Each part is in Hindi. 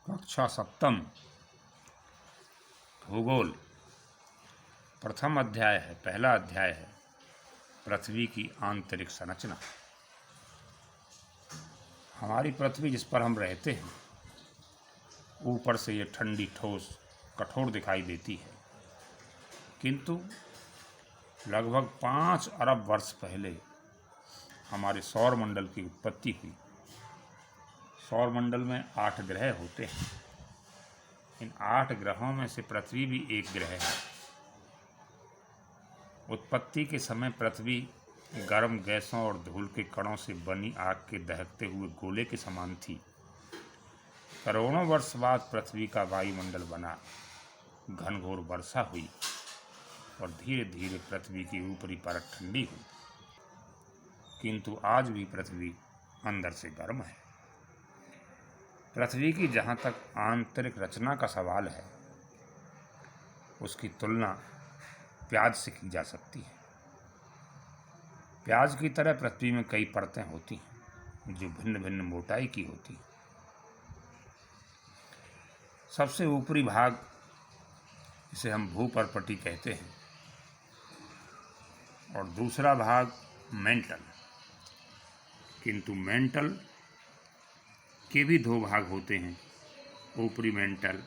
कक्षा सप्तम भूगोल प्रथम अध्याय है। पहला अध्याय है पृथ्वी की आंतरिक संरचना। हमारी पृथ्वी जिस पर हम रहते हैं, ऊपर से ये ठंडी ठोस कठोर दिखाई देती है, किंतु लगभग 5 अरब वर्ष पहले हमारे सौर मंडल की उत्पत्ति हुई। सौर मंडल में 8 ग्रह होते हैं। इन 8 ग्रहों में से पृथ्वी भी एक ग्रह है। उत्पत्ति के समय पृथ्वी गर्म गैसों और धूल के कणों से बनी आग के दहकते हुए गोले के समान थी। करोड़ों वर्ष बाद पृथ्वी का वायुमंडल बना, घनघोर वर्षा हुई और धीरे धीरे पृथ्वी की ऊपरी परत ठंडी हुई, किंतु आज भी पृथ्वी अंदर से गर्म है। पृथ्वी की जहाँ तक आंतरिक रचना का सवाल है, उसकी तुलना प्याज से की जा सकती है। प्याज की तरह पृथ्वी में कई परतें होती हैं जो भिन्न भिन्न मोटाई की होती हैं। सबसे ऊपरी भाग, इसे हम भूपर्पटी कहते हैं, और दूसरा भाग मेंटल। किंतु मेंटल के भी 2 भाग होते हैं, ऊपरी मेंटल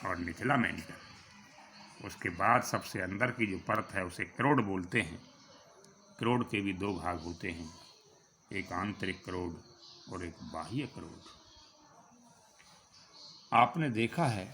और निचला मेंटल। उसके बाद सबसे अंदर की जो परत है उसे क्रोड बोलते हैं। क्रोड के भी 2 भाग होते हैं, एक आंतरिक क्रोड और एक बाह्य क्रोड। आपने देखा है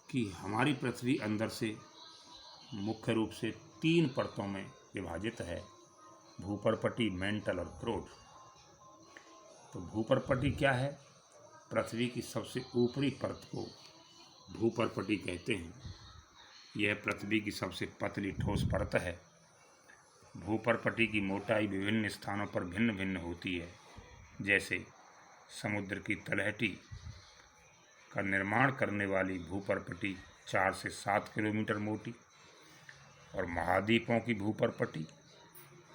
कि हमारी पृथ्वी अंदर से मुख्य रूप से 3 परतों में विभाजित है, भूपर्पटी, मेंटल और क्रोड। तो भूपर्पटी क्या है? पृथ्वी की सबसे ऊपरी परत को भूपर्पटी कहते हैं। यह पृथ्वी की सबसे पतली ठोस परत है। भूपर्पटी की मोटाई विभिन्न स्थानों पर भिन्न भिन्न होती है। जैसे समुद्र की तलहटी का निर्माण करने वाली भूपर्पटी 4 से 7 किलोमीटर मोटी, और महाद्वीपों की भूपर्पटी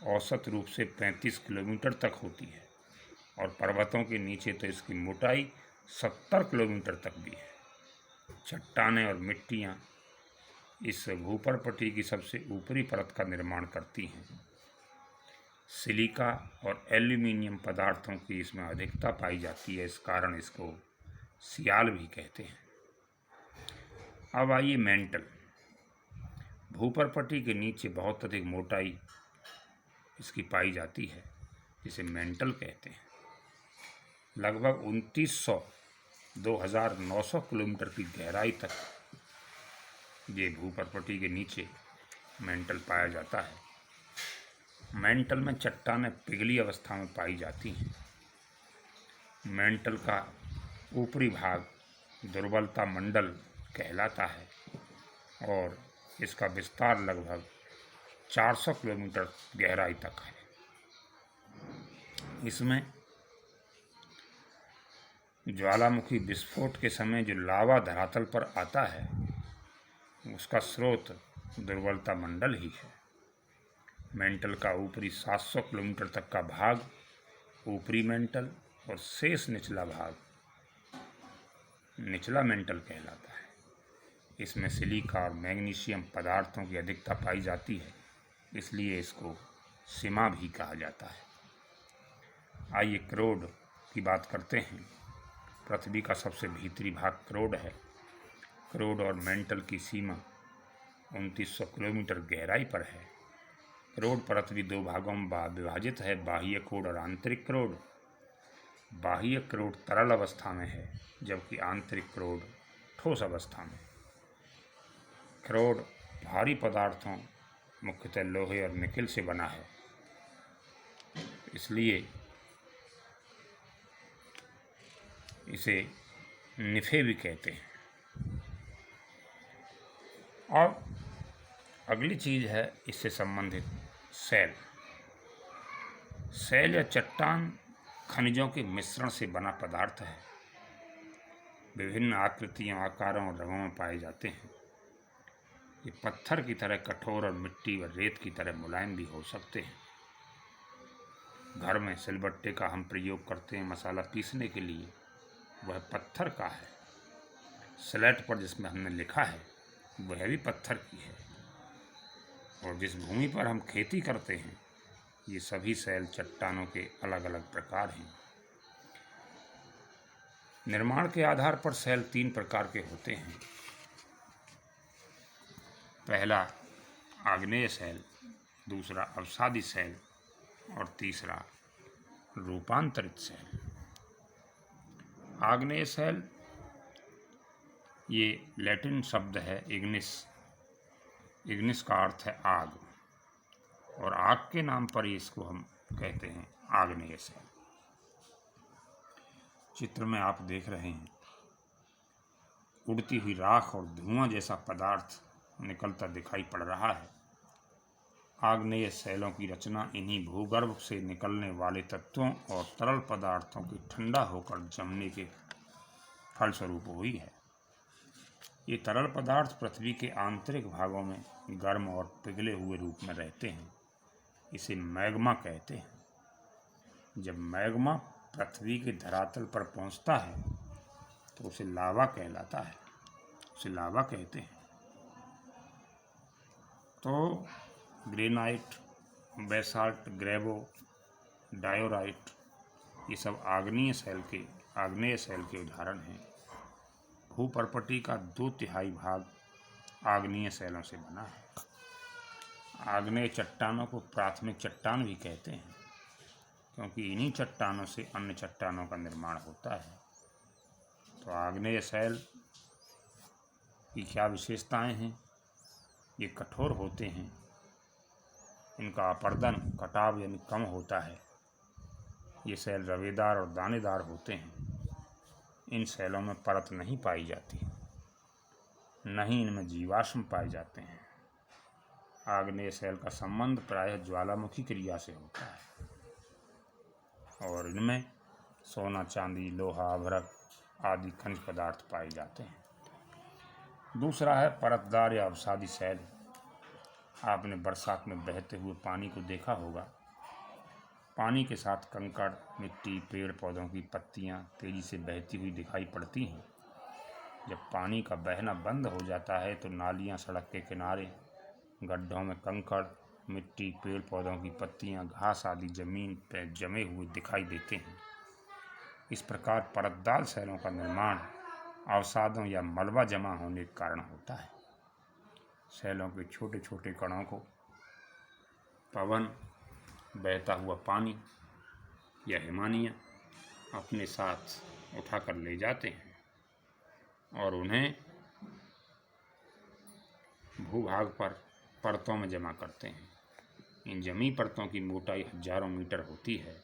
औसत रूप से 35 किलोमीटर तक होती है, और पर्वतों के नीचे तो इसकी मोटाई 70 किलोमीटर तक भी है। चट्टानें और मिट्टियाँ इस भूपर्पटी की सबसे ऊपरी परत का निर्माण करती हैं। सिलिका और एल्यूमिनियम पदार्थों की इसमें अधिकता पाई जाती है, इस कारण इसको सियाल भी कहते हैं। अब आइए मेंटल। भूपर्पटी के नीचे बहुत अधिक मोटाई इसकी पाई जाती है, जिसे मेंटल कहते हैं। लगभग 2900 किलोमीटर की गहराई तक ये भूपर्पटी के नीचे मेंटल पाया जाता है। मेंटल में चट्टानें पिघली अवस्था में पाई जाती हैं। मेंटल का ऊपरी भाग दुर्बलता मंडल कहलाता है, और इसका विस्तार लगभग 400 किलोमीटर गहराई तक है। इसमें ज्वालामुखी विस्फोट के समय जो लावा धरातल पर आता है, उसका स्रोत दुर्बलता मंडल ही है। मेंटल का ऊपरी 700 किलोमीटर तक का भाग ऊपरी मेंटल और शेष निचला भाग निचला मेंटल कहलाता है। इसमें सिलिका और मैग्नीशियम पदार्थों की अधिकता पाई जाती है, इसलिए इसको सीमा भी कहा जाता है। आइए क्रोड की बात करते हैं। पृथ्वी का सबसे भीतरी भाग क्रोड है। क्रोड और मेंटल की सीमा 2900 किलोमीटर गहराई पर है। क्रोड पृथ्वी 2 भागों में विभाजित है, बाह्य क्रोड और आंतरिक क्रोड। बाह्य क्रोड तरल अवस्था में है, जबकि आंतरिक क्रोड ठोस अवस्था में। क्रोड भारी पदार्थों, मुख्यतः लोहे और निकेल से बना है, इसलिए इसे निफे भी कहते हैं। और अगली चीज़ है इससे संबंधित सेल। सेल या चट्टान खनिजों के मिश्रण से बना पदार्थ है। विभिन्न आकृतियों, आकारों और रंगों में पाए जाते हैं। ये पत्थर की तरह कठोर और मिट्टी व रेत की तरह मुलायम भी हो सकते हैं। घर में सिलबट्टे का हम प्रयोग करते हैं मसाला पीसने के लिए। वह पत्थर का है। स्लेट पर जिसमें हमने लिखा है वह भी पत्थर की है। और जिस भूमि पर हम खेती करते हैं ये सभी शैल चट्टानों के अलग अलग प्रकार हैं। निर्माण के आधार पर शैल 3 प्रकार के होते हैं। पहला आग्नेय शैल, दूसरा अवसादी शैल और तीसरा रूपांतरित शैल। आग्नेय शैल ये लैटिन शब्द है इग्निस। इग्निस का अर्थ है आग, और आग के नाम पर ही इसको हम कहते हैं आग्नेय शैल। चित्र में आप देख रहे हैं उड़ती हुई राख और धुआं जैसा पदार्थ निकलता दिखाई पड़ रहा है। आग्नेय शैलों की रचना इन्हीं भूगर्भ से निकलने वाले तत्वों और तरल पदार्थों के ठंडा होकर जमने के फलस्वरूप हुई है। ये तरल पदार्थ पृथ्वी के आंतरिक भागों में गर्म और पिघले हुए रूप में रहते हैं। इसे मैग्मा कहते हैं। जब मैग्मा पृथ्वी के धरातल पर पहुंचता है तो उसे लावा कहलाता है, उसे लावा कहते हैं। तो ग्रेनाइट, बेसाल्ट, ग्रेवो, डायोराइट ये सब आग्नेय शैल के उदाहरण हैं। भूपर्पटी का 2/3 भाग आग्नेय शैलों से बना है। आग्नेय चट्टानों को प्राथमिक चट्टान भी कहते हैं क्योंकि इन्हीं चट्टानों से अन्य चट्टानों का निर्माण होता है। तो आग्नेय शैल की क्या विशेषताएं हैं? ये कठोर होते हैं, इनका अपर्दन कटाव यानी कम होता है। ये शैल रवेदार और दानेदार होते हैं। इन शैलों में परत नहीं पाई जाती, न ही इनमें जीवाश्म पाए जाते हैं। आग्नेय शैल का संबंध प्रायः ज्वालामुखी क्रिया से होता है और इनमें सोना, चांदी, लोहा, अभ्रक आदि खनिज पदार्थ पाए जाते हैं। दूसरा है परतदार या अवसादी शैल। आपने बरसात में बहते हुए पानी को देखा होगा। पानी के साथ कंकड़, मिट्टी, पेड़ पौधों की पत्तियां तेजी से बहती हुई दिखाई पड़ती हैं। जब पानी का बहना बंद हो जाता है तो नालियां, सड़क के किनारे, गड्ढों में कंकड़, मिट्टी, पेड़ पौधों की पत्तियां, घास आदि जमीन पर जमे हुए दिखाई देते हैं। इस प्रकार परतदार शैलों का निर्माण अवसादों या मलबा जमा होने के कारण होता है। शैलों के छोटे छोटे कणों को पवन, बहता हुआ पानी या हिमानियाँ अपने साथ उठाकर ले जाते हैं और उन्हें भूभाग पर परतों में जमा करते हैं। इन जमी परतों की मोटाई हजारों मीटर होती है।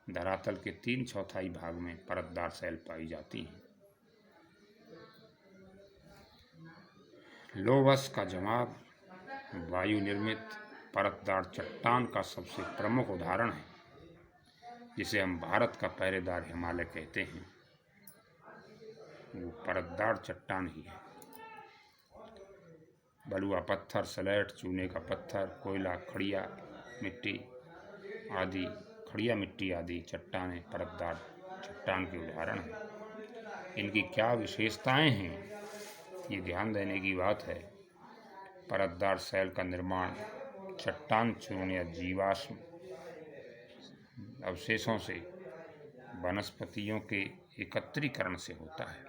धरातल के 3/4 भाग में परतदार शैल पाई जाती हैं। लोवस का जवाब वायु निर्मित परतदार चट्टान का सबसे प्रमुख उदाहरण है, जिसे हम भारत का पहरेदार हिमालय कहते हैं। वो परतदार चट्टान ही है। बलुआ पत्थर, सलेट, चूने का पत्थर, कोयला, खड़िया मिट्टी आदि चट्टानें परतदार चट्टान के उदाहरण हैं। इनकी क्या विशेषताएं हैं, ये ध्यान देने की बात है। परतदार शैल का निर्माण चट्टान चूर्ण या जीवाश्म अवशेषों से वनस्पतियों के एकत्रीकरण से होता है।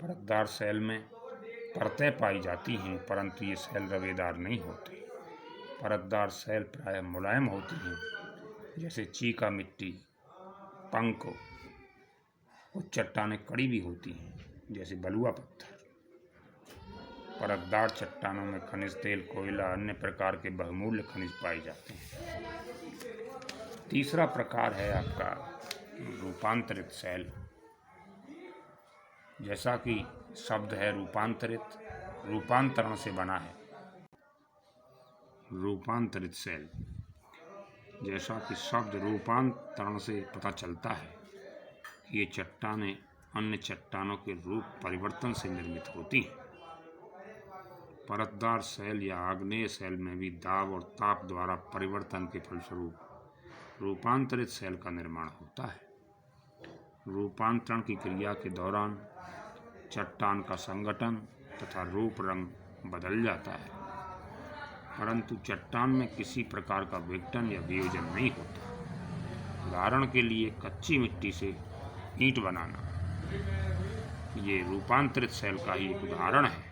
परतदार शैल में परतें पाई जाती हैं, परंतु ये शैल रवेदार नहीं होते। परतदार शैल प्रायः मुलायम होती हैं, जैसे चीका मिट्टी, पंको। कुछ चट्टानें कड़ी भी होती हैं, जैसे बलुआ पत्थर। परतदार चट्टानों में खनिज तेल, कोयला, अन्य प्रकार के बहुमूल्य खनिज पाए जाते हैं। तीसरा प्रकार है आपका रूपांतरित शैल। जैसा कि शब्द है रूपांतरित, रूपांतरण से बना है। रूपांतरित शैल, जैसा कि शब्द रूपांतरण से पता चलता है कि ये चट्टानें अन्य चट्टानों के रूप परिवर्तन से निर्मित होती हैं। परतदार शैल या आग्नेय शैल में भी दाब और ताप द्वारा परिवर्तन के फलस्वरूप रूपांतरित शैल का निर्माण होता है। रूपांतरण की क्रिया के दौरान चट्टान का संगठन तथा रूप रंग बदल जाता है, परंतु चट्टान में किसी प्रकार का विघटन या वियोजन नहीं होता। उदाहरण के लिए कच्ची मिट्टी से ईंट बनाना, ये रूपांतरित सेल का ही एक उदाहरण है।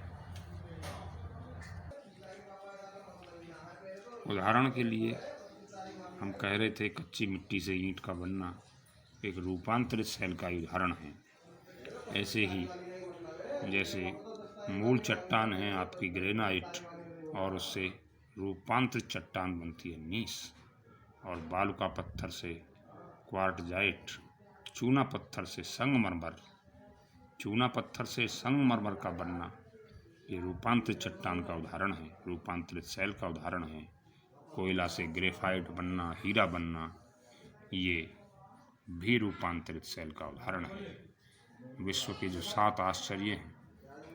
उदाहरण के लिए हम कह रहे थे कच्ची मिट्टी से ईंट का बनना एक रूपांतरित सेल का ही उदाहरण है। ऐसे ही जैसे मूल चट्टान है आपकी ग्रेनाइट और उससे रूपांतरित चट्टान बनती है नीस, और बालुका पत्थर से क्वार्टजाइट, चूना पत्थर से संगमरमर का बनना, ये रूपांतरित चट्टान का उदाहरण है, रूपांतरित सेल का उदाहरण है। कोयला से ग्रेफाइट बनना, हीरा बनना, ये भी रूपांतरित सेल का उदाहरण है। विश्व के जो 7 आश्चर्य हैं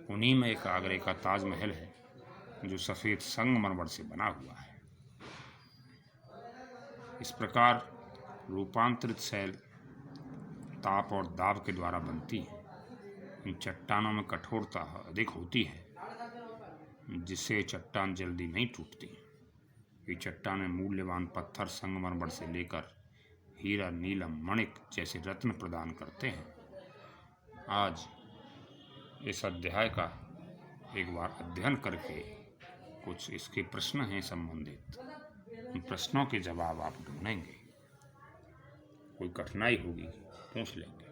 उन्हीं में एक आगरे का ताजमहल है जो सफ़ेद संगमरमर से बना हुआ है। इस प्रकार रूपांतरित सेल ताप और दाब के द्वारा बनती है। इन चट्टानों में कठोरता अधिक होती है जिससे चट्टान जल्दी नहीं टूटती। ये चट्टानें मूल्यवान पत्थर संगमरमर से लेकर हीरा, नीलम, मणिक जैसे रत्न प्रदान करते हैं। आज इस अध्याय का एक बार अध्ययन करके कुछ इसके प्रश्न हैं संबंधित, उन प्रश्नों के जवाब आप ढूंढेंगे। कोई कठिनाई होगी पूछ लेंगे।